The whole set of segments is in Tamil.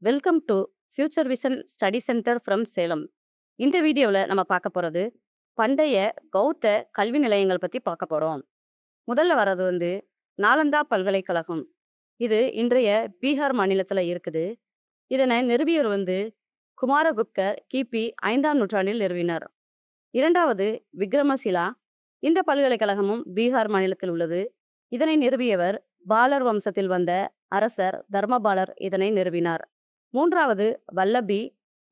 Welcome to future vision study centre from Salem. இந்த வீடியோவில் நம்ம பார்க்க போகிறது பண்டைய பௌத்த கல்வி நிலையங்கள் பற்றி பார்க்க போகிறோம். முதல்ல வர்றது நாலந்தா பல்கலைக்கழகம். இது இன்றைய பீகார் மாநிலத்தில் இருக்குது. இதனை நிறுவியவர் குமாரகுப்தர் கிபி 5ஆம் நூற்றாண்டில் நிறுவினார். இரண்டாவது விக்ரமசிலா. இந்த பல்கலைக்கழகமும் பீகார் மாநிலத்தில் உள்ளது. இதனை நிறுவியவர் பாலர் வம்சத்தில் வந்த அரசர் தர்மபாலர் இதனை நிறுவினார். மூன்றாவது வல்லபி,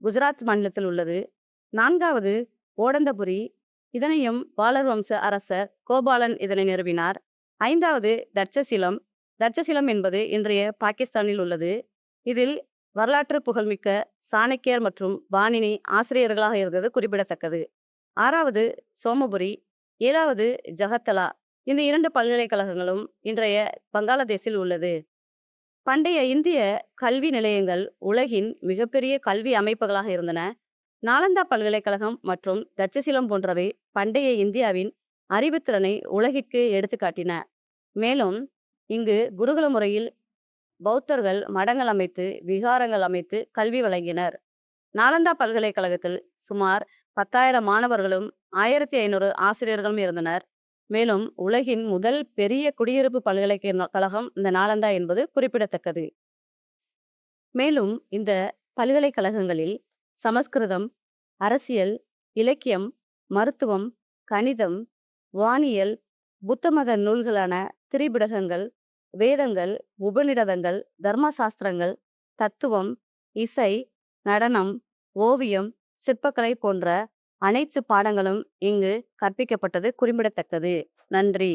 குஜராத் மாநிலத்தில் உள்ளது. நான்காவது ஓடந்தபுரி. இதனையும் பாலர் வம்ச அரசர் கோபாலன் இதனை நிறுவினார். ஐந்தாவது தட்சசிலம். தட்சசிலம் என்பது இன்றைய பாகிஸ்தானில் உள்ளது. இதில் வரலாற்று புகழ்மிக்க சாணக்கியர் மற்றும் பாணினி ஆசிரியர்களாக இருந்தது குறிப்பிடத்தக்கது. ஆறாவது சோமபுரி. ஏழாவது ஜகத்தலா. இந்த இரண்டு பல்கலைக்கழகங்களும் இன்றைய பங்களாதேஷில் உள்ளது. பண்டைய இந்திய கல்வி நிலையங்கள் உலகின் மிகப்பெரிய கல்வி அமைப்புகளாக இருந்தன. நாலந்தா பல்கலைக்கழகம் மற்றும் தட்சசிலம் போன்றவை பண்டைய இந்தியாவின் அறிவுத்திறனை உலகிற்கு எடுத்துக்காட்டின. மேலும் இங்கு குருகுல முறையில் பௌத்தர்கள் மடங்கள் அமைத்து விகாரங்கள் அமைத்து கல்வி வழங்கினர். நாலந்தா பல்கலைக்கழகத்தில் சுமார் 10,000 மாணவர்களும் 1500 ஆசிரியர்களும் இருந்தனர். மேலும் உலகின் முதல் பெரிய குடியிருப்பு பல்கலைக்கழகம் இந்த நாலந்தா என்பது குறிப்பிடத்தக்கது. மேலும் இந்த பல்கலைக்கழகங்களில் சமஸ்கிருதம், அரசியல், இலக்கியம், மருத்துவம், கணிதம், வானியல், புத்த மத நூல்களான திரிபிடகங்கள், வேதங்கள், உபநிடதங்கள், தர்மசாஸ்திரங்கள், தத்துவம், இசை, நடனம், ஓவியம், சிற்பக்கலை போன்ற அனைத்து பாடங்களும் இங்கு கற்பிக்கப்பட்டது குறிப்பிடத்தக்கது. நன்றி.